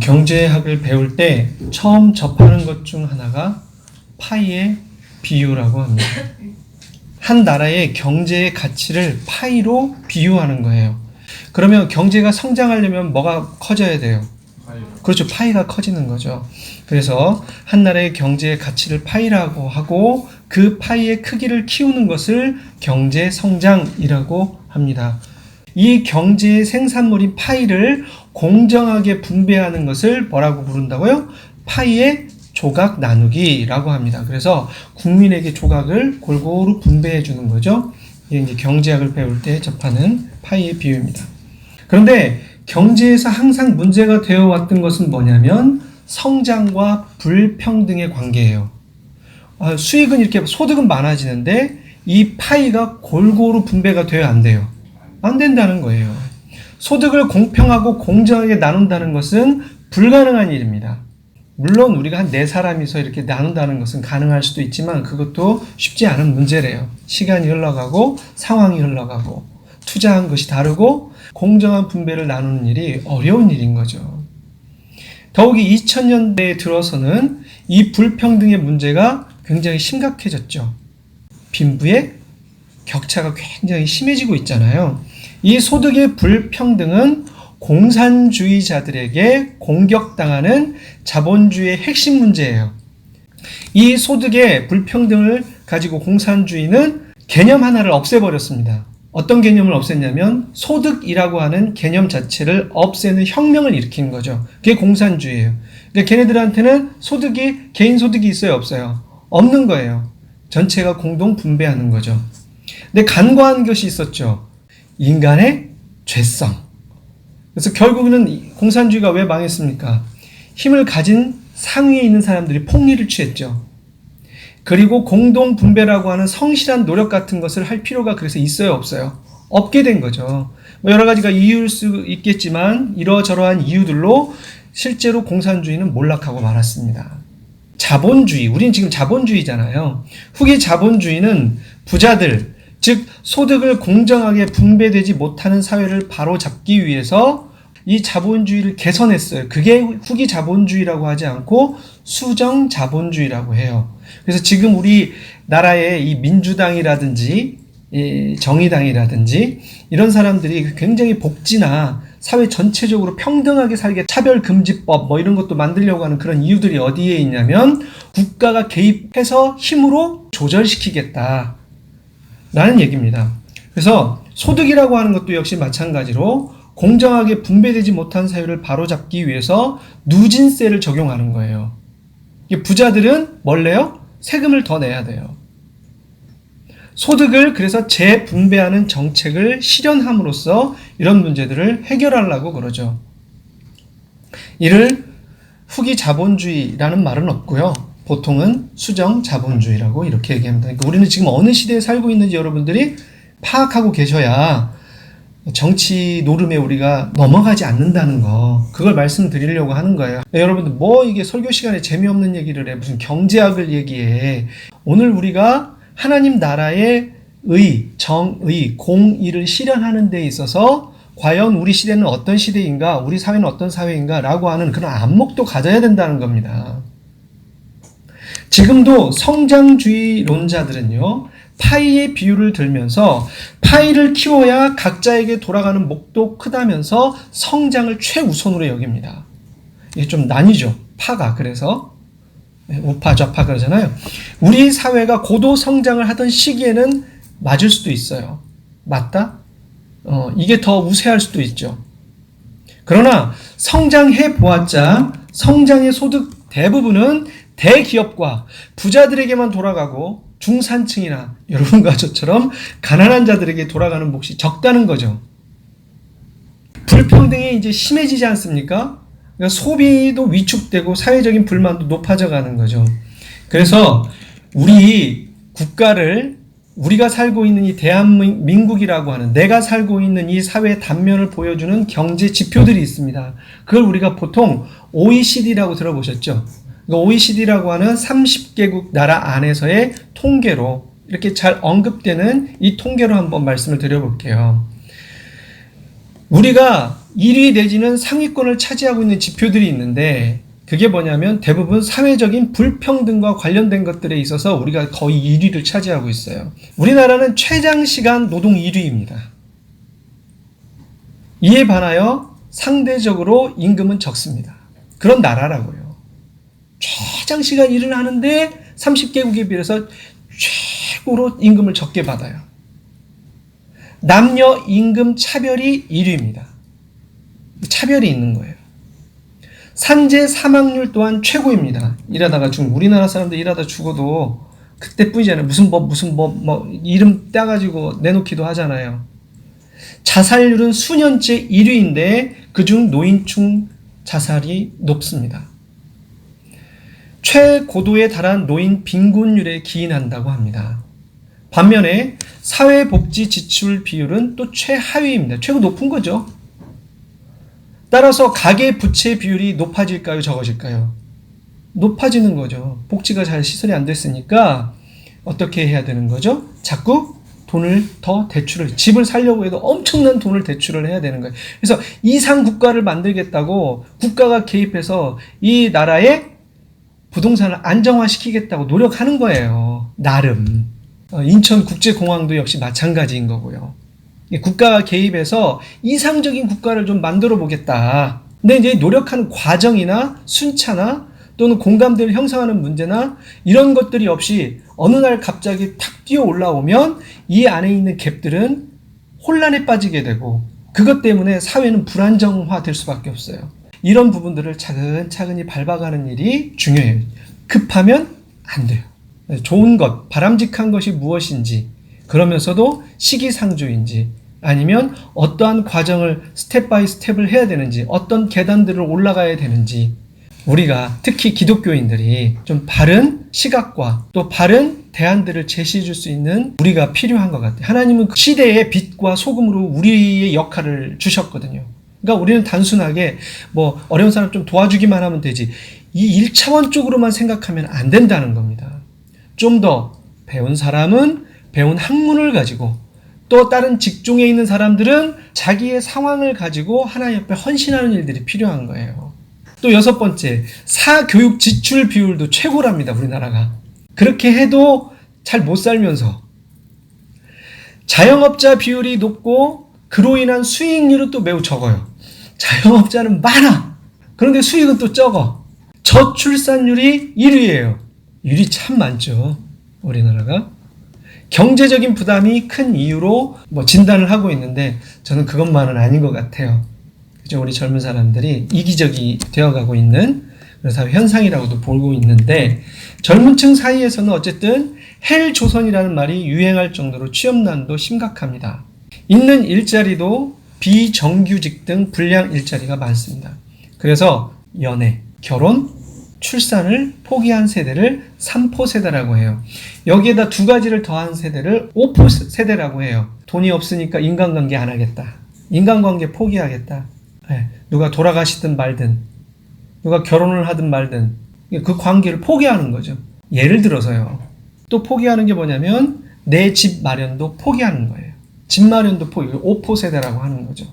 경제학을 배울 때 처음 접하는 것 중 하나가 파이의 비유라고 합니다. 한 나라의 경제의 가치를 파이로 비유하는 거예요. 그러면 경제가 성장하려면 뭐가 커져야 돼요? 그렇죠. 파이가 커지는 거죠. 그래서 한 나라의 경제의 가치를 파이라고 하고 그 파이의 크기를 키우는 것을 경제 성장이라고 합니다. 이 경제의 생산물인 파이를 공정하게 분배하는 것을 뭐라고 부른다고요? 파이의 조각 나누기라고 합니다. 그래서 국민에게 조각을 골고루 분배해 주는 거죠. 이게 이제 경제학을 배울 때 접하는 파이의 비유입니다. 그런데 경제에서 항상 문제가 되어 왔던 것은 뭐냐면 성장과 불평등의 관계예요. 수익은 이렇게 소득은 많아지는데 이 파이가 골고루 분배가 돼야 안 돼요. 안 된다는 거예요. 소득을 공평하고 공정하게 나눈다는 것은 불가능한 일입니다. 물론 우리가 한 4사람이서 이렇게 나눈다는 것은 가능할 수도 있지만 그것도 쉽지 않은 문제래요. 시간이 흘러가고 상황이 흘러가고 투자한 것이 다르고 공정한 분배를 나누는 일이 어려운 일인 거죠. 더욱이 2000년대에 들어서는 이 불평등의 문제가 굉장히 심각해졌죠. 빈부의 격차가 굉장히 심해지고 있잖아요. 이 소득의 불평등은 공산주의자들에게 공격당하는 자본주의의 핵심 문제예요. 이 소득의 불평등을 가지고 공산주의는 개념 하나를 없애버렸습니다. 어떤 개념을 없앴냐면 소득이라고 하는 개념 자체를 없애는 혁명을 일으킨 거죠. 그게 공산주의예요. 그러니까 걔네들한테는 소득이 개인 소득이 있어요, 없어요? 없는 거예요. 전체가 공동 분배하는 거죠. 근데 간과한 것이 있었죠. 인간의 죄성. 그래서 결국에는 공산주의가 왜 망했습니까? 힘을 가진 상위에 있는 사람들이 폭리를 취했죠. 그리고 공동 분배라고 하는 성실한 노력 같은 것을 할 필요가 그래서 있어요, 없어요? 없게 된 거죠. 여러 가지가 이유일 수 있겠지만 이러저러한 이유들로 실제로 공산주의는 몰락하고 말았습니다. 자본주의, 우린 지금 자본주의잖아요. 후기 자본주의는 부자들, 즉 소득을 공정하게 분배되지 못하는 사회를 바로잡기 위해서 이 자본주의를 개선했어요. 그게 후기 자본주의라고 하지 않고 수정 자본주의라고 해요. 그래서 지금 우리 나라의 이 민주당이라든지 이 정의당이라든지 이런 사람들이 굉장히 복지나 사회 전체적으로 평등하게 살게 차별금지법 뭐 이런 것도 만들려고 하는 그런 이유들이 어디에 있냐면 국가가 개입해서 힘으로 조절시키겠다 라는 얘기입니다. 그래서 소득이라고 하는 것도 역시 마찬가지로 공정하게 분배되지 못한 사회를 바로잡기 위해서 누진세를 적용하는 거예요. 부자들은 뭘래요? 세금을 더 내야 돼요. 소득을 그래서 재분배하는 정책을 실현함으로써 이런 문제들을 해결하려고 그러죠. 이를 후기 자본주의라는 말은 없고요. 보통은 수정 자본주의라고 이렇게 얘기합니다. 그러니까 우리는 지금 어느 시대에 살고 있는지 여러분들이 파악하고 계셔야 정치 노름에 우리가 넘어가지 않는다는 거, 그걸 말씀드리려고 하는 거예요. 여러분들 뭐 이게 설교 시간에 재미없는 얘기를 해, 무슨 경제학을 얘기해. 오늘 우리가 하나님 나라의 의, 정의, 공의를 실현하는 데 있어서 과연 우리 시대는 어떤 시대인가, 우리 사회는 어떤 사회인가 라고 하는 그런 안목도 가져야 된다는 겁니다. 지금도 성장주의론자들은요, 파이의 비유를 들면서 파이를 키워야 각자에게 돌아가는 목도 크다면서 성장을 최우선으로 여깁니다. 이게 좀 나뉘죠. 파가. 그래서 우파 좌파 그러잖아요. 우리 사회가 고도 성장을 하던 시기에는 맞을 수도 있어요. 맞다? 이게 더 우세할 수도 있죠. 그러나 성장해 보았자 성장의 소득 대부분은 대기업과 부자들에게만 돌아가고 중산층이나 여러분과 저처럼 가난한 자들에게 돌아가는 몫이 적다는 거죠. 불평등이 이제 심해지지 않습니까? 그러니까 소비도 위축되고 사회적인 불만도 높아져 가는 거죠. 그래서 우리 국가를 우리가 살고 있는 이 대한민국이라고 하는 내가 살고 있는 이 사회의 단면을 보여주는 경제 지표들이 있습니다. 그걸 우리가 보통 OECD라고 들어보셨죠? OECD라고 하는 30개국 나라 안에서의 통계로 이렇게 잘 언급되는 이 통계로 한번 말씀을 드려볼게요. 우리가 1위 내지는 상위권을 차지하고 있는 지표들이 있는데 그게 뭐냐면 대부분 사회적인 불평등과 관련된 것들에 있어서 우리가 거의 1위를 차지하고 있어요. 우리나라는 최장시간 노동 1위입니다. 이에 반하여 상대적으로 임금은 적습니다. 그런 나라라고요. 최장시간 일을 하는데 30개국에 비해서 최고로 임금을 적게 받아요. 남녀 임금 차별이 1위입니다. 차별이 있는 거예요. 산재 사망률 또한 최고입니다. 일하다가 죽는, 우리나라 사람들 일하다 죽어도 그때뿐이잖아요. 무슨 법 이름 따가지고 내놓기도 하잖아요. 자살률은 수년째 1위인데 그중 노인층 자살이 높습니다. 최고도에 달한 노인 빈곤율에 기인한다고 합니다. 반면에 사회복지 지출 비율은 또 최하위입니다. 최고 높은 거죠. 따라서 가계 부채 비율이 높아질까요? 적어질까요? 높아지는 거죠. 복지가 잘 시설이 안 됐으니까 어떻게 해야 되는 거죠? 자꾸 돈을 더 대출을, 집을 살려고 해도 엄청난 돈을 대출을 해야 되는 거예요. 그래서 이상 국가를 만들겠다고 국가가 개입해서 이 나라의 부동산을 안정화시키겠다고 노력하는 거예요. 나름. 인천국제공항도 역시 마찬가지인 거고요. 국가가 개입해서 이상적인 국가를 좀 만들어 보겠다. 근데 이제 노력하는 과정이나 순차나 또는 공감대를 형성하는 문제나 이런 것들이 없이 어느 날 갑자기 탁 뛰어 올라오면 이 안에 있는 갭들은 혼란에 빠지게 되고 그것 때문에 사회는 불안정화될 수밖에 없어요. 이런 부분들을 차근차근히 밟아가는 일이 중요해요. 급하면 안 돼요. 좋은 것, 바람직한 것이 무엇인지, 그러면서도 시기상조인지, 아니면 어떠한 과정을 스텝 바이 스텝을 해야 되는지, 어떤 계단들을 올라가야 되는지, 우리가 특히 기독교인들이 좀 바른 시각과 또 바른 대안들을 제시해 줄 수 있는 우리가 필요한 것 같아요. 하나님은 그 시대의 빛과 소금으로 우리의 역할을 주셨거든요. 그러니까 우리는 단순하게 어려운 사람 좀 도와주기만 하면 되지, 이 1차원적으로만 생각하면 안 된다는 겁니다. 좀 더 배운 사람은 배운 학문을 가지고, 또 다른 직종에 있는 사람들은 자기의 상황을 가지고 하나님 앞에 헌신하는 일들이 필요한 거예요. 또 6번째, 사교육 지출 비율도 최고랍니다. 우리나라가. 그렇게 해도 잘 못 살면서 자영업자 비율이 높고 그로 인한 수익률은 또 매우 적어요. 자영업자는 많아. 그런데 수익은 또 적어. 저출산율이 1위예요. 일이 참 많죠. 우리나라가. 경제적인 부담이 큰 이유로 진단을 하고 있는데 저는 그것만은 아닌 것 같아요. 그죠? 우리 젊은 사람들이 이기적이 되어가고 있는 그런 사회 현상이라고도 보고 있는데, 젊은 층 사이에서는 어쨌든 헬조선이라는 말이 유행할 정도로 취업난도 심각합니다. 있는 일자리도 비정규직 등 불량 일자리가 많습니다. 그래서 연애, 결혼, 출산을 포기한 세대를 3포 세대라고 해요. 여기에다 두 가지를 더한 세대를 5포 세대라고 해요. 돈이 없으니까 인간관계 안 하겠다. 인간관계 포기하겠다. 누가 돌아가시든 말든, 누가 결혼을 하든 말든 그 관계를 포기하는 거죠. 예를 들어서요. 또 포기하는 게 뭐냐면 내 집 마련도 포기하는 거예요. 집 마련도 포기, 5포 세대라고 하는 거죠.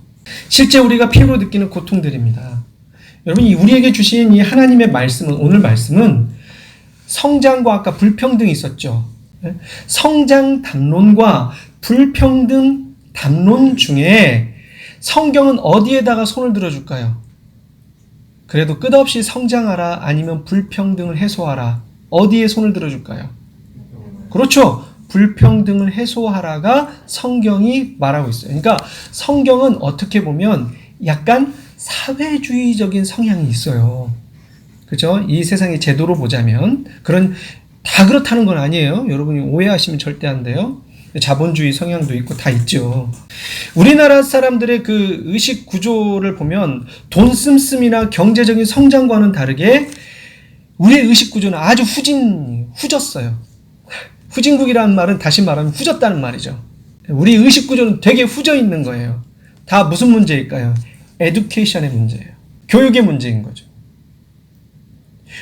실제 우리가 피부로 느끼는 고통들입니다. 여러분, 우리에게 주신 이 하나님의 말씀은, 오늘 말씀은 성장과 아까 불평등이 있었죠. 성장 담론과 불평등 담론 중에 성경은 어디에다가 손을 들어줄까요? 그래도 끝없이 성장하라, 아니면 불평등을 해소하라. 어디에 손을 들어줄까요? 그렇죠. 불평등을 해소하라가 성경이 말하고 있어요. 그러니까 성경은 어떻게 보면 약간 사회주의적인 성향이 있어요. 그죠? 이 세상의 제도로 보자면 다 그렇다는 건 아니에요. 여러분이 오해하시면 절대 안 돼요. 자본주의 성향도 있고 다 있죠. 우리나라 사람들의 그 의식 구조를 보면 돈 씀씀이나 경제적인 성장과는 다르게 우리의 의식 구조는 아주 후졌어요. 후진국이라는 말은 다시 말하면 후졌다는 말이죠. 우리 의식 구조는 되게 후져 있는 거예요. 다 무슨 문제일까요? 에듀케이션의 문제예요. 교육의 문제인 거죠.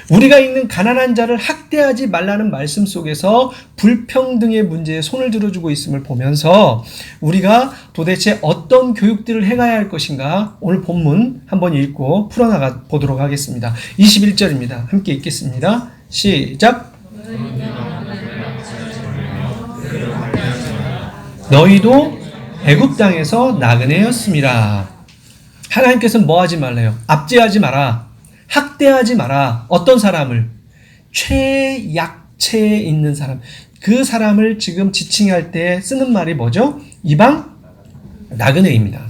우리가 읽는 가난한 자를 학대하지 말라는 말씀 속에서 불평등의 문제에 손을 들어주고 있음을 보면서 우리가 도대체 어떤 교육들을 해가야 할 것인가 오늘 본문 한번 읽고 풀어나가 보도록 하겠습니다. 21절입니다. 함께 읽겠습니다. 시작. 너희도 애굽 땅에서 나그네였음이라. 하나님께서는 뭐 하지 말래요? 압제하지 마라. 학대하지 마라. 어떤 사람을? 최약체에 있는 사람. 그 사람을 지금 지칭할 때 쓰는 말이 뭐죠? 이방 나그네입니다.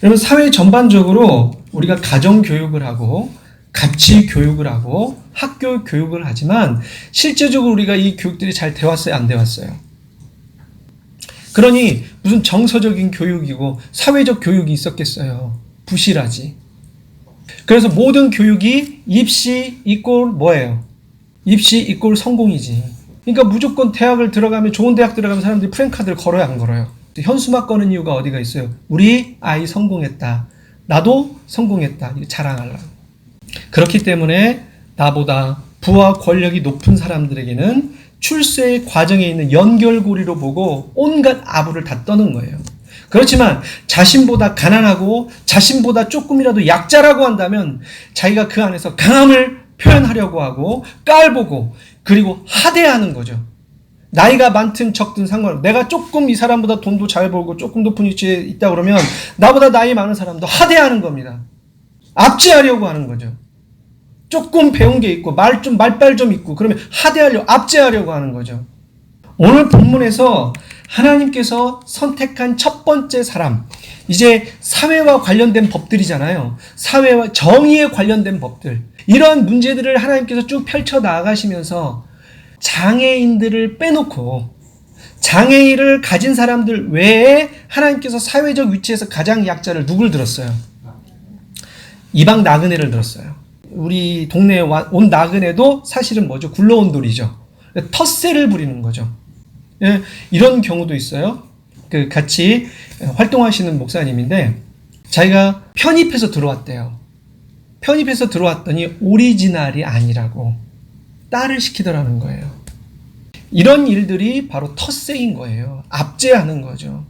여러분, 사회 전반적으로 우리가 가정 교육을 하고 가치 교육을 하고 학교 교육을 하지만 실제적으로 우리가 이 교육들이 잘 되었어요? 안 되었어요? 그러니 무슨 정서적인 교육이고 사회적 교육이 있었겠어요? 부실하지. 그래서 모든 교육이 입시 이꼴 뭐예요? 입시 이꼴 성공이지. 그러니까 무조건 대학을 들어가면, 좋은 대학 들어가면 사람들이 프랭카드를 걸어요, 안 걸어요? 현수막 거는 이유가 어디가 있어요? 우리 아이 성공했다. 나도 성공했다. 이거 자랑하려고. 그렇기 때문에 나보다 부와 권력이 높은 사람들에게는 출세의 과정에 있는 연결고리로 보고 온갖 아부를 다 떠는 거예요. 그렇지만 자신보다 가난하고 자신보다 조금이라도 약자라고 한다면 자기가 그 안에서 강함을 표현하려고 하고 깔보고 그리고 하대하는 거죠. 나이가 많든 적든 상관없어. 내가 조금 이 사람보다 돈도 잘 벌고 조금 높은 위치에 있다 그러면 나보다 나이 많은 사람도 하대하는 겁니다. 압제하려고 하는 거죠. 조금 배운 게 있고 말빨 좀 있고 그러면 하대하려고, 압제하려고 하는 거죠. 오늘 본문에서 하나님께서 선택한 첫 번째 사람, 이제 사회와 관련된 법들이잖아요. 사회와 정의에 관련된 법들. 이러한 문제들을 하나님께서 쭉 펼쳐 나가시면서 장애인들을 빼놓고 장애인을 가진 사람들 외에 하나님께서 사회적 위치에서 가장 약자를 누굴 들었어요? 이방 나그네를 들었어요. 우리 동네에 온 나그네도 사실은 뭐죠? 굴러온 돌이죠. 텃세를 부리는 거죠. 예, 이런 경우도 있어요. 같이 활동하시는 목사님인데 자기가 편입해서 들어왔대요. 편입해서 들어왔더니 오리지널이 아니라고 딸을 시키더라는 거예요. 이런 일들이 바로 텃세인 거예요. 압제하는 거죠.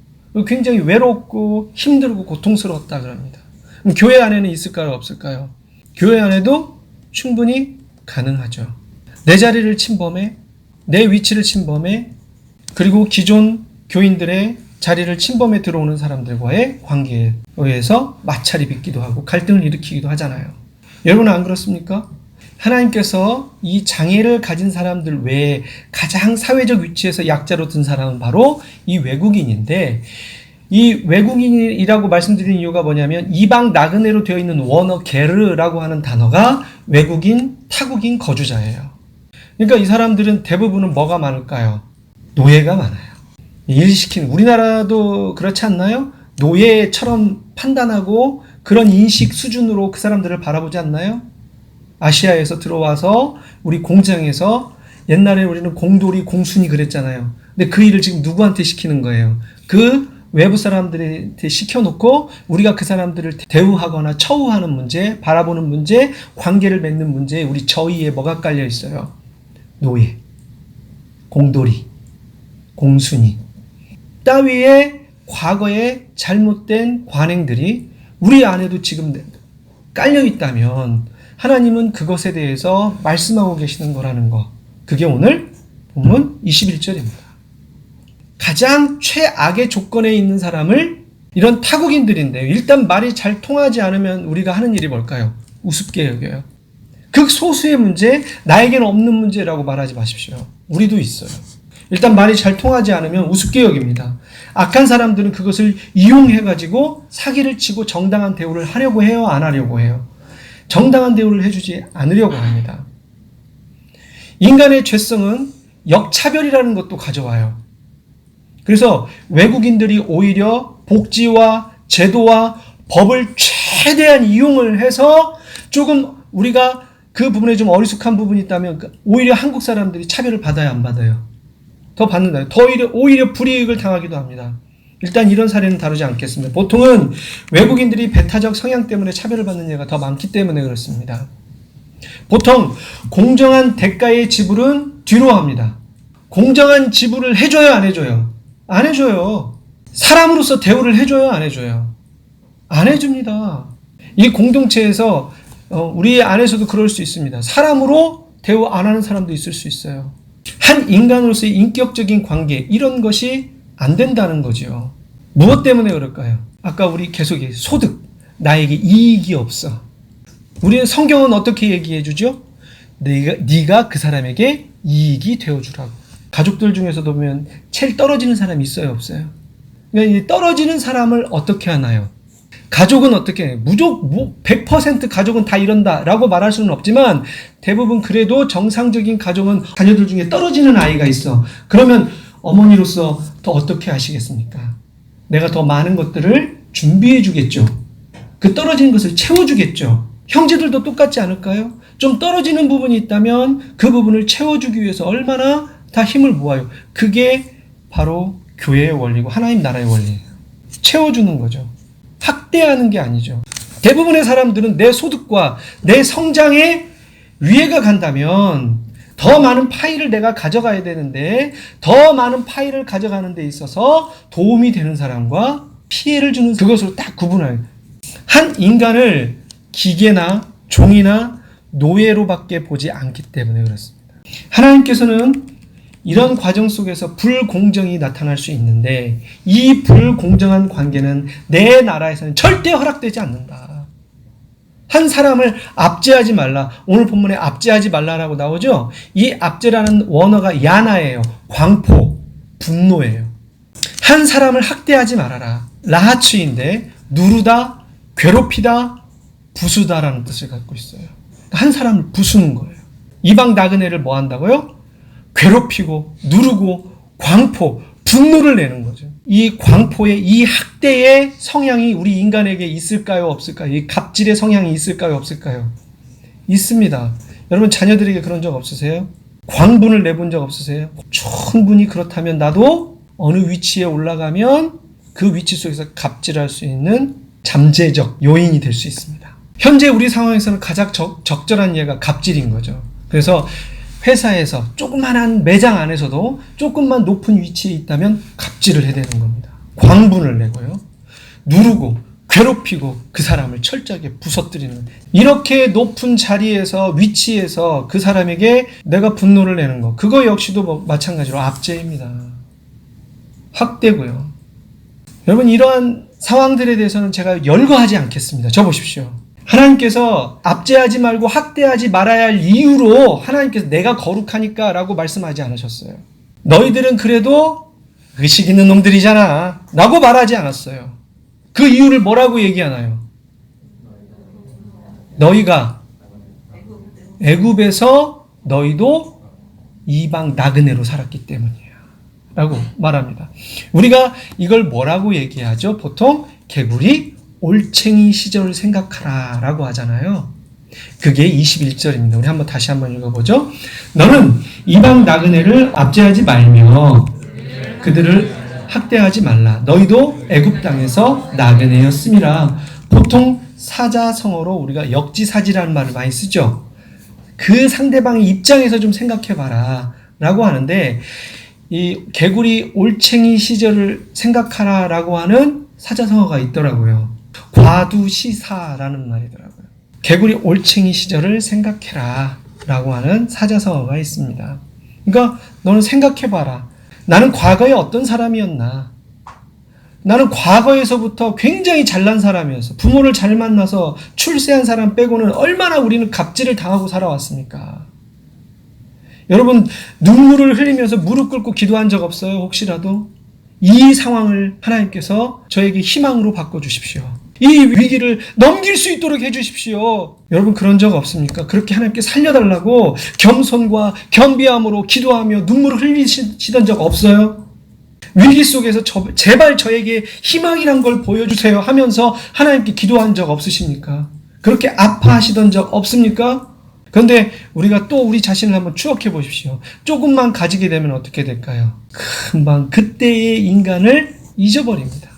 굉장히 외롭고 힘들고 고통스러웠다 그럽니다. 그럼 교회 안에는 있을까요? 없을까요? 교회 안에도 충분히 가능하죠. 내 자리를 침범해, 내 위치를 침범해, 그리고 기존 교인들의 자리를 침범해 들어오는 사람들과의 관계에 의해서 마찰이 빚기도 하고 갈등을 일으키기도 하잖아요. 여러분은 안 그렇습니까? 하나님께서 이 장애를 가진 사람들 외에 가장 사회적 위치에서 약자로 든 사람은 바로 이 외국인인데, 이 외국인이라고 말씀드린 이유가 뭐냐면 이방 나그네로 되어 있는 원어 게르라고 하는 단어가 외국인, 타국인 거주자예요. 그러니까 이 사람들은 대부분은 뭐가 많을까요? 노예가 많아요. 일시키는, 우리나라도 그렇지 않나요? 노예처럼 판단하고 그런 인식 수준으로 그 사람들을 바라보지 않나요? 아시아에서 들어와서 우리 공장에서 옛날에 우리는 공돌이, 공순이 그랬잖아요. 근데 그 일을 지금 누구한테 시키는 거예요? 그 외부 사람들한테 시켜놓고 우리가 그 사람들을 대우하거나 처우하는 문제, 바라보는 문제, 관계를 맺는 문제에 우리 저희에 뭐가 깔려 있어요? 노예, 공돌이, 공순이 따위의 과거의 잘못된 관행들이 우리 안에도 지금 깔려 있다면 하나님은 그것에 대해서 말씀하고 계시는 거라는 거. 그게 오늘 본문 21절입니다. 가장 최악의 조건에 있는 사람을, 이런 타국인들인데 일단 말이 잘 통하지 않으면 우리가 하는 일이 뭘까요? 우습게 여겨요. 극소수의 문제, 나에게는 없는 문제라고 말하지 마십시오. 우리도 있어요. 일단 말이 잘 통하지 않으면 우습게 여깁니다. 악한 사람들은 그것을 이용해가지고 사기를 치고 정당한 대우를 하려고 해요? 안 하려고 해요? 정당한 대우를 해주지 않으려고 합니다. 인간의 죄성은 역차별이라는 것도 가져와요. 그래서 외국인들이 오히려 복지와 제도와 법을 최대한 이용을 해서 조금 우리가 그 부분에 좀 어리숙한 부분이 있다면 오히려 한국 사람들이 차별을 받아야 안 받아요? 더 받는다. 오히려 불이익을 당하기도 합니다. 일단 이런 사례는 다루지 않겠습니다. 보통은 외국인들이 배타적 성향 때문에 차별을 받는 예가 더 많기 때문에 그렇습니다. 보통 공정한 대가의 지불은 뒤로 합니다. 공정한 지불을 해줘요, 안 해줘요? 안 해줘요. 사람으로서 대우를 해줘요, 안 해줘요? 안 해줍니다. 이 공동체에서 우리 안에서도 그럴 수 있습니다. 사람으로 대우 안 하는 사람도 있을 수 있어요. 한 인간으로서의 인격적인 관계, 이런 것이 안 된다는 거죠. 무엇 때문에 그럴까요? 아까 우리 계속 소득, 나에게 이익이 없어. 우리는 성경은 어떻게 얘기해 주죠? 네가 그 사람에게 이익이 되어주라고. 가족들 중에서도 보면 제일 떨어지는 사람이 있어요, 없어요? 그러니까 떨어지는 사람을 어떻게 하나요? 가족은 어떻게 해요? 100% 가족은 다 이런다라고 말할 수는 없지만 대부분 그래도 정상적인 가족은 자녀들 중에 떨어지는 아이가 있어. 그러면 어머니로서 더 어떻게 하시겠습니까? 내가 더 많은 것들을 준비해 주겠죠. 그 떨어지는 것을 채워주겠죠. 형제들도 똑같지 않을까요? 좀 떨어지는 부분이 있다면 그 부분을 채워주기 위해서 얼마나 다 힘을 모아요. 그게 바로 교회의 원리고 하나님 나라의 원리예요. 채워주는 거죠. 학대하는 게 아니죠. 대부분의 사람들은 내 소득과 내 성장에 위해가 간다면 더 많은 파일을 내가 가져가야 되는데 더 많은 파일을 가져가는 데 있어서 도움이 되는 사람과 피해를 주는 그것으로 딱 구분해요. 한 인간을 기계나 종이나 노예로밖에 보지 않기 때문에 그렇습니다. 하나님께서는 이런 과정 속에서 불공정이 나타날 수 있는데 이 불공정한 관계는 내 나라에서는 절대 허락되지 않는다. 한 사람을 압제하지 말라. 오늘 본문에 압제하지 말라라고 나오죠. 이 압제라는 원어가 야나예요. 광포, 분노예요. 한 사람을 학대하지 말아라. 라하츠인데 누르다, 괴롭히다, 부수다라는 뜻을 갖고 있어요. 한 사람을 부수는 거예요. 이방 나그네를 뭐 한다고요? 괴롭히고 누르고 광포, 분노를 내는 거죠. 이 광포의 이 학대의 성향이 우리 인간에게 있을까요? 없을까요? 이 갑질의 성향이 있을까요? 없을까요? 있습니다. 여러분 자녀들에게 그런 적 없으세요? 광분을 내본 적 없으세요? 충분히 그렇다면 나도 어느 위치에 올라가면 그 위치 속에서 갑질할 수 있는 잠재적 요인이 될 수 있습니다. 현재 우리 상황에서는 가장 적절한 예가 갑질인 거죠. 그래서 회사에서 조그만한 매장 안에서도 조금만 높은 위치에 있다면 갑질을 해야 되는 겁니다. 광분을 내고요. 누르고 괴롭히고 그 사람을 철저하게 부서뜨리는, 이렇게 높은 자리에서 위치에서 그 사람에게 내가 분노를 내는 거, 그거 역시도 마찬가지로 압제입니다. 학대고요. 여러분 이러한 상황들에 대해서는 제가 열거하지 않겠습니다. 저 보십시오. 하나님께서 압제하지 말고 학대하지 말아야 할 이유로 하나님께서 내가 거룩하니까 라고 말씀하지 않으셨어요. 너희들은 그래도 의식 있는 놈들이잖아 라고 말하지 않았어요. 그 이유를 뭐라고 얘기하나요? 너희가 애굽에서 너희도 이방 나그네로 살았기 때문이야 라고 말합니다. 우리가 이걸 뭐라고 얘기하죠? 보통 개구리 올챙이 시절을 생각하라 라고 하잖아요. 그게 21절입니다. 우리 다시 한번 읽어보죠. 너는 이방 나그네를 압제하지 말며 그들을 학대하지 말라. 너희도 애굽 땅에서 나그네였음이라. 보통 사자성어로 우리가 역지사지라는 말을 많이 쓰죠. 그 상대방의 입장에서 좀 생각해봐라 라고 하는데, 이 개구리 올챙이 시절을 생각하라 라고 하는 사자성어가 있더라고요. 과두시사라는 말이더라고요. 개구리 올챙이 시절을 생각해라 라고 하는 사자성어가 있습니다. 그러니까 너는 생각해봐라. 나는 과거에 어떤 사람이었나. 나는 과거에서부터 굉장히 잘난 사람이었어. 부모를 잘 만나서 출세한 사람 빼고는 얼마나 우리는 갑질을 당하고 살아왔습니까? 여러분 눈물을 흘리면서 무릎 꿇고 기도한 적 없어요? 혹시라도? 이 상황을 하나님께서 저에게 희망으로 바꿔주십시오. 이 위기를 넘길 수 있도록 해주십시오. 여러분 그런 적 없습니까? 그렇게 하나님께 살려달라고 겸손과 겸비함으로 기도하며 눈물을 흘리시던 적 없어요? 위기 속에서 제발 저에게 희망이란 걸 보여주세요 하면서 하나님께 기도한 적 없으십니까? 그렇게 아파하시던 적 없습니까? 그런데 우리가 또 우리 자신을 한번 추억해 보십시오. 조금만 가지게 되면 어떻게 될까요? 금방 그때의 인간을 잊어버립니다.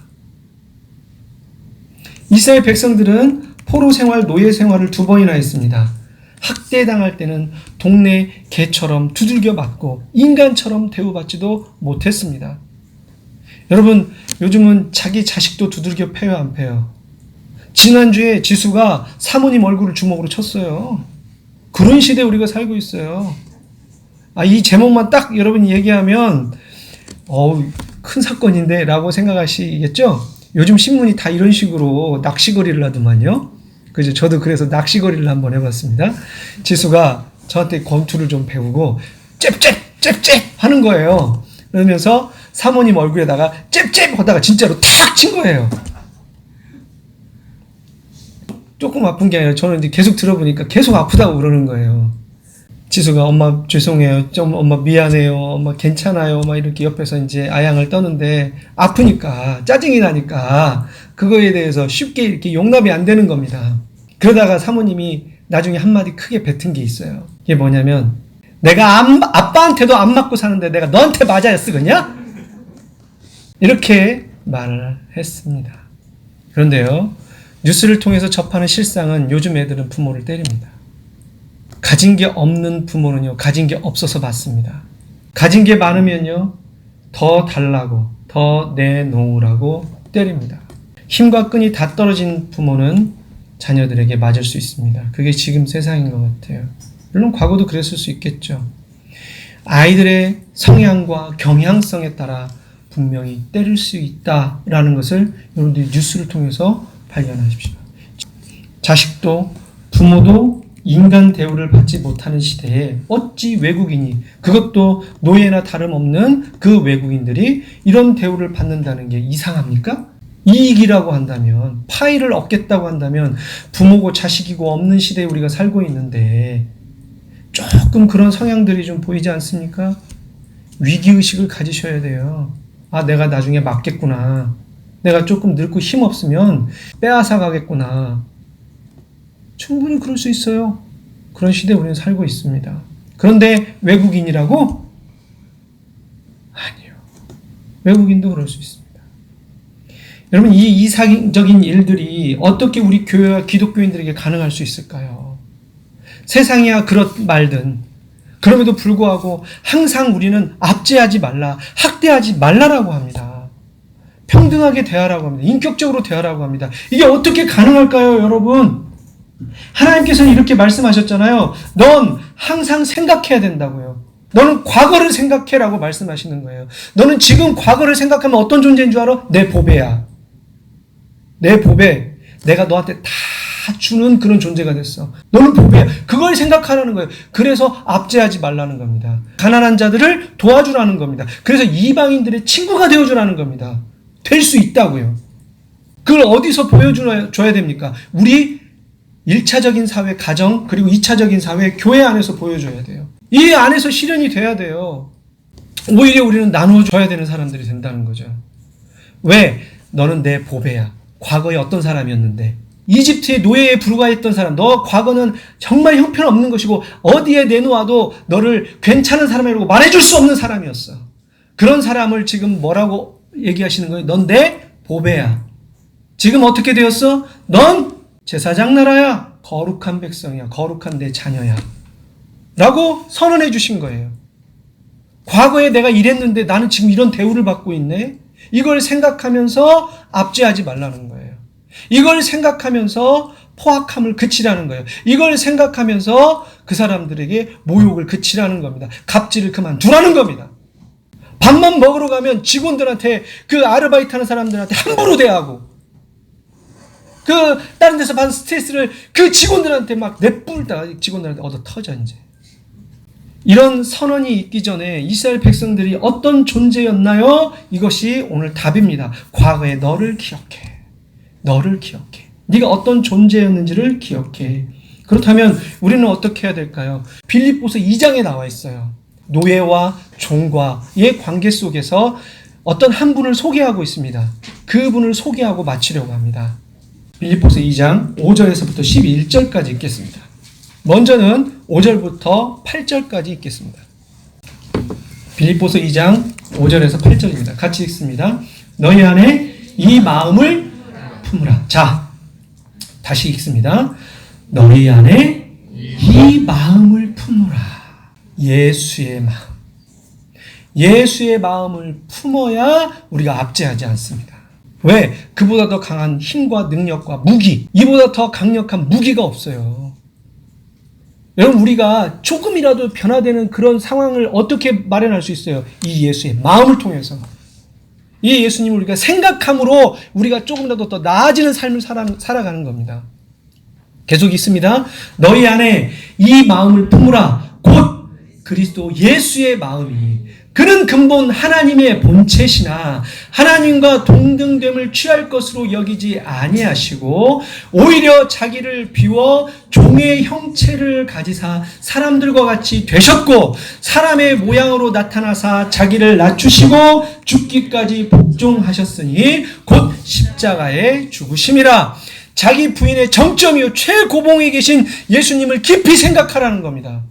이스라엘 백성들은 포로 생활, 노예 생활을 2번이나 했습니다. 학대당할 때는 동네 개처럼 두들겨 맞고 인간처럼 대우받지도 못했습니다. 여러분, 요즘은 자기 자식도 두들겨 패요, 안 패요? 지난주에 지수가 사모님 얼굴을 주먹으로 쳤어요. 그런 시대에 우리가 살고 있어요. 이 제목만 딱 여러분이 얘기하면 큰 사건인데 라고 생각하시겠죠? 요즘 신문이 다 이런 식으로 낚시거리를 하더만요. 그죠? 저도 그래서 낚시거리를 한번 해봤습니다. 지수가 저한테 권투를 좀 배우고 잽잽 하는 거예요. 그러면서 사모님 얼굴에다가 잽잽 하다가 진짜로 탁 친 거예요. 조금 아픈 게 아니라 저는 이제 계속 들어보니까 계속 아프다고 그러는 거예요. 지수가 엄마 죄송해요. 좀 엄마 미안해요. 엄마 괜찮아요. 막 이렇게 옆에서 이제 아양을 떠는데 아프니까 짜증이 나니까 그거에 대해서 쉽게 이렇게 용납이 안 되는 겁니다. 그러다가 사모님이 나중에 한마디 크게 뱉은 게 있어요. 이게 뭐냐면 내가 아빠한테도 안 맞고 사는데 내가 너한테 맞아야 쓰겠냐? 이렇게 말을 했습니다. 그런데요. 뉴스를 통해서 접하는 실상은 요즘 애들은 부모를 때립니다. 가진 게 없는 부모는요, 가진 게 없어서 받습니다. 가진 게 많으면요, 더 달라고, 더 내놓으라고 때립니다. 힘과 끈이 다 떨어진 부모는 자녀들에게 맞을 수 있습니다. 그게 지금 세상인 것 같아요. 물론 과거도 그랬을 수 있겠죠. 아이들의 성향과 경향성에 따라 분명히 때릴 수 있다라는 것을 여러분들이 뉴스를 통해서 발견하십시오. 자식도 부모도 인간 대우를 받지 못하는 시대에 어찌 외국인이, 그것도 노예나 다름없는 그 외국인들이 이런 대우를 받는다는 게 이상합니까? 이익이라고 한다면, 파이를 얻겠다고 한다면 부모고 자식이고 없는 시대에 우리가 살고 있는데 조금 그런 성향들이 좀 보이지 않습니까? 위기의식을 가지셔야 돼요. 내가 나중에 맞겠구나. 내가 조금 늙고 힘없으면 빼앗아 가겠구나. 충분히 그럴 수 있어요. 그런 시대에 우리는 살고 있습니다. 그런데 외국인이라고? 아니요. 외국인도 그럴 수 있습니다. 여러분, 이 이상적인 일들이 어떻게 우리 교회와 기독교인들에게 가능할 수 있을까요? 세상이야 그렇 말든 그럼에도 불구하고 항상 우리는 압제하지 말라, 학대하지 말라라고 합니다. 평등하게 대하라고 합니다. 인격적으로 대하라고 합니다. 이게 어떻게 가능할까요, 여러분? 하나님께서는 이렇게 말씀하셨잖아요. 넌 항상 생각해야 된다고요. 너는 과거를 생각해라고 말씀하시는 거예요. 너는 지금 과거를 생각하면 어떤 존재인 줄 알아? 내 보배야. 내 보배. 내가 너한테 다 주는 그런 존재가 됐어. 너는 보배야. 그걸 생각하라는 거예요. 그래서 압제하지 말라는 겁니다. 가난한 자들을 도와주라는 겁니다. 그래서 이방인들의 친구가 되어주라는 겁니다. 될 수 있다고요. 그걸 어디서 보여줘야 됩니까? 우리 1차적인 사회, 가정, 그리고 2차적인 사회, 교회 안에서 보여줘야 돼요. 이 안에서 실현이 돼야 돼요. 오히려 우리는 나눠줘야 되는 사람들이 된다는 거죠. 왜? 너는 내 보배야. 과거에 어떤 사람이었는데, 이집트의 노예에 불과했던 사람, 너 과거는 정말 형편없는 것이고 어디에 내놓아도 너를 괜찮은 사람이라고 말해줄 수 없는 사람이었어. 그런 사람을 지금 뭐라고 얘기하시는 거예요? 넌 내 보배야. 지금 어떻게 되었어? 넌 제사장 나라야. 거룩한 백성이야. 거룩한 내 자녀야. 라고 선언해 주신 거예요. 과거에 내가 이랬는데 나는 지금 이런 대우를 받고 있네. 이걸 생각하면서 압제하지 말라는 거예요. 이걸 생각하면서 포악함을 그치라는 거예요. 이걸 생각하면서 그 사람들에게 모욕을 그치라는 겁니다. 갑질을 그만두라는 겁니다. 밥만 먹으러 가면 직원들한테, 그 아르바이트 하는 사람들한테 함부로 대하고, 그 다른 데서 받은 스트레스를 그 직원들한테 막 내뿜다가 직원들한테 얻어 터져. 이제 이런 선언이 있기 전에 이스라엘 백성들이 어떤 존재였나요? 이것이 오늘 답입니다. 과거에 너를 기억해. 너를 기억해. 네가 어떤 존재였는지를 기억해. 그렇다면 우리는 어떻게 해야 될까요? 빌립보서 2장에 나와 있어요. 노예와 종과의 관계 속에서 어떤 한 분을 소개하고 있습니다. 그분을 소개하고 마치려고 합니다. 빌립보서 2장 5절에서부터 11절까지 읽겠습니다. 먼저는 5절부터 8절까지 읽겠습니다. 빌립보서 2장 5절에서 8절입니다. 같이 읽습니다. 너희 안에 이 마음을 품으라. 자, 다시 읽습니다. 너희 안에 이 마음을 품으라. 예수의 마음. 예수의 마음을 품어야 우리가 압제하지 않습니다. 왜? 그보다 더 강한 힘과 능력과 무기, 이보다 더 강력한 무기가 없어요. 여러분, 우리가 조금이라도 변화되는 그런 상황을 어떻게 마련할 수 있어요? 이 예수의 마음을 통해서. 이 예수님을 우리가 생각함으로 우리가 조금이라도 더 나아지는 삶을 살아가는 겁니다. 계속 있습니다. 너희 안에 이 마음을 품으라. 곧 그리스도 예수의 마음이, 그는 근본 하나님의 본체시나 하나님과 동등됨을 취할 것으로 여기지 아니하시고 오히려 자기를 비워 종의 형체를 가지사 사람들과 같이 되셨고 사람의 모양으로 나타나사 자기를 낮추시고 죽기까지 복종하셨으니 곧 십자가에 죽으심이라. 자기 부인의 정점이요 최고봉에 계신 예수님을 깊이 생각하라는 겁니다.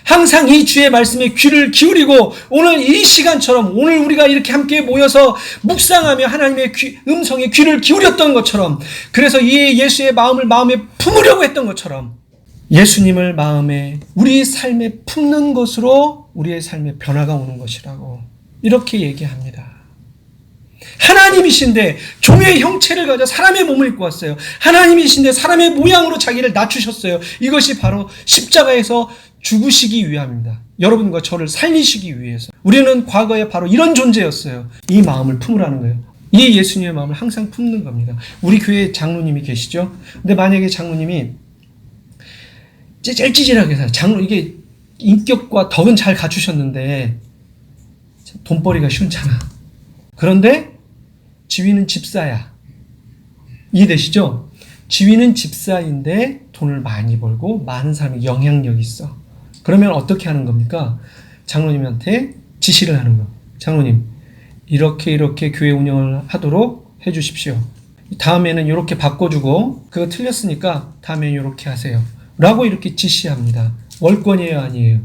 항상 이 주의 말씀에 귀를 기울이고 오늘 이 시간처럼 오늘 우리가 이렇게 함께 모여서 묵상하며 하나님의 음성에 귀를 기울였던 것처럼, 그래서 이 예수의 마음을 마음에 품으려고 했던 것처럼 예수님을 마음에 우리 삶에 품는 것으로 우리의 삶에 변화가 오는 것이라고 이렇게 얘기합니다. 하나님이신데 종의 형체를 가져 사람의 몸을 입고 왔어요. 하나님이신데 사람의 모양으로 자기를 낮추셨어요. 이것이 바로 십자가에서 죽으시기 위함입니다. 여러분과 저를 살리시기 위해서. 우리는 과거에 바로 이런 존재였어요. 이 마음을 품으라는 거예요. 이 예수님의 마음을 항상 품는 겁니다. 우리 교회에 장로님이 계시죠? 근데 만약에 장로님이 찌질찌질하게 살아요. 이게 인격과 덕은 잘 갖추셨는데 돈벌이가 시원찮아. 그런데 지위는 집사야. 이해되시죠? 지위는 집사인데 돈을 많이 벌고 많은 사람이 영향력이 있어. 그러면 어떻게 하는 겁니까? 장로님한테 지시를 하는 거. 장로님, 이렇게 교회 운영을 하도록 해주십시오. 다음에는 이렇게 바꿔주고 그거 틀렸으니까 다음에는 이렇게 하세요. 라고 이렇게 지시합니다. 월권이에요, 아니에요?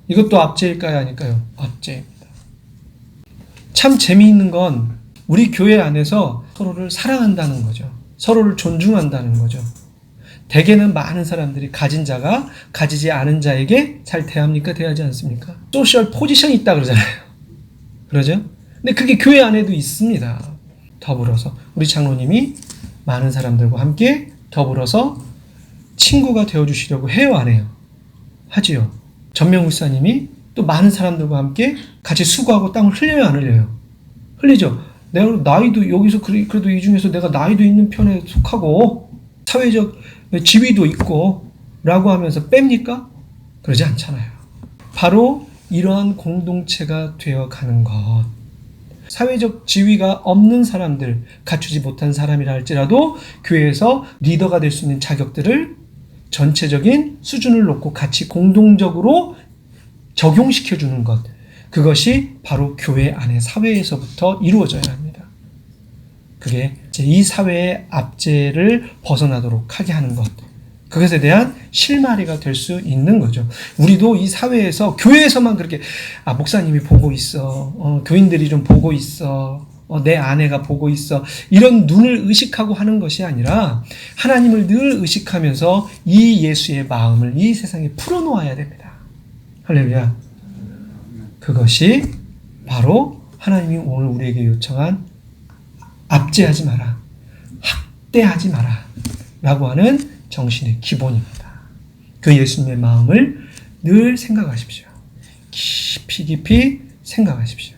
이것도 압제일까요, 아닐까요? 압제입니다. 참 재미있는 건 우리 교회 안에서 서로를 사랑한다는 거죠. 서로를 존중한다는 거죠. 대개는 많은 사람들이 가진 자가 가지지 않은 자에게 잘 대합니까? 대하지 않습니까? 소셜 포지션이 있다 그러잖아요. 그러죠? 근데 그게 교회 안에도 있습니다. 더불어서 우리 장로님이 많은 사람들과 함께 더불어서 친구가 되어주시려고 해요, 안 해요? 하지요. 전명 목사님이 또 많은 사람들과 함께 같이 수고하고 땀을 흘려요, 안 흘려요? 흘리죠. 내가 나이도 여기서 그래도 이 중에서 내가 나이도 있는 편에 속하고 사회적 지위도 있고 라고 하면서 뺍니까? 그러지 않잖아요. 바로 이러한 공동체가 되어가는 것. 사회적 지위가 없는 사람들, 갖추지 못한 사람이라 할지라도 교회에서 리더가 될 수 있는 자격들을 전체적인 수준을 놓고 같이 공동적으로 적용시켜주는 것. 그것이 바로 교회 안에 사회에서부터 이루어져야 합니다. 그게 이 사회의 압제를 벗어나도록 하게 하는 것. 그것에 대한 실마리가 될 수 있는 거죠. 우리도 이 사회에서, 교회에서만 그렇게, 목사님이 보고 있어. 교인들이 좀 보고 있어. 내 아내가 보고 있어. 이런 눈을 의식하고 하는 것이 아니라 하나님을 늘 의식하면서 이 예수의 마음을 이 세상에 풀어놓아야 됩니다. 할렐루야. 그것이 바로 하나님이 오늘 우리에게 요청한 압제하지 마라, 학대하지 마라 라고 하는 정신의 기본입니다. 그 예수님의 마음을 늘 생각하십시오. 깊이 생각하십시오.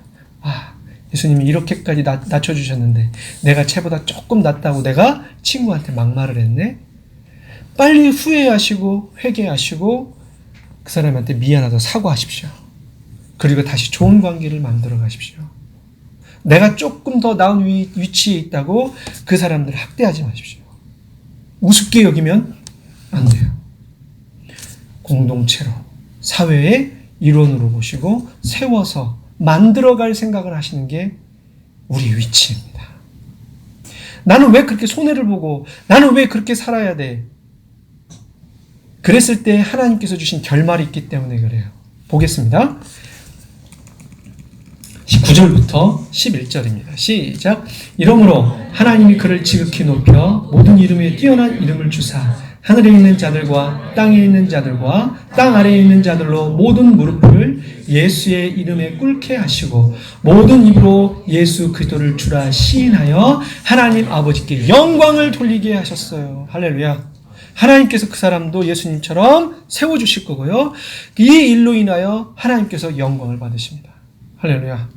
예수님이 이렇게까지 낮춰주셨는데 내가 쟤보다 조금 낫다고 내가 친구한테 막말을 했네. 빨리 후회하시고 회개하시고 그 사람한테 미안하다고 사과하십시오. 그리고 다시 좋은 관계를 만들어 가십시오. 내가 조금 더 나은 위치에 있다고 그 사람들을 학대하지 마십시오. 우습게 여기면 안 돼요. 공동체로, 사회의 일원으로 보시고 세워서 만들어갈 생각을 하시는 게 우리 위치입니다. 나는 왜 그렇게 손해를 보고 나는 왜 그렇게 살아야 돼? 그랬을 때 하나님께서 주신 결말이 있기 때문에 그래요. 보겠습니다. 9절부터 11절입니다. 시작. 이러므로 하나님이 그를 지극히 높여 모든 이름에 뛰어난 이름을 주사 하늘에 있는 자들과 땅에 있는 자들과 땅 아래에 있는 자들로 모든 무릎을 예수의 이름에 꿇게 하시고 모든 입으로 예수 그리스도를 주라 시인하여 하나님 아버지께 영광을 돌리게 하셨어요. 할렐루야. 하나님께서 그 사람도 예수님처럼 세워주실 거고요. 이 일로 인하여 하나님께서 영광을 받으십니다. 할렐루야.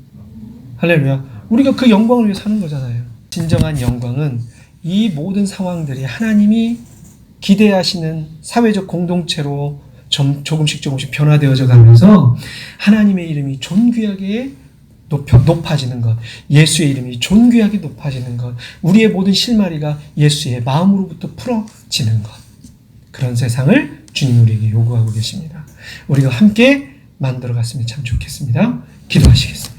할렐루야. 우리가 그 영광을 위해 사는 거잖아요. 진정한 영광은 이 모든 상황들이 하나님이 기대하시는 사회적 공동체로 조금씩 변화되어져 가면서 하나님의 이름이 존귀하게 높아지는 것, 예수의 이름이 존귀하게 높아지는 것, 우리의 모든 실마리가 예수의 마음으로부터 풀어지는 것, 그런 세상을 주님이 우리에게 요구하고 계십니다. 우리가 함께 만들어갔으면 참 좋겠습니다. 기도하시겠습니다.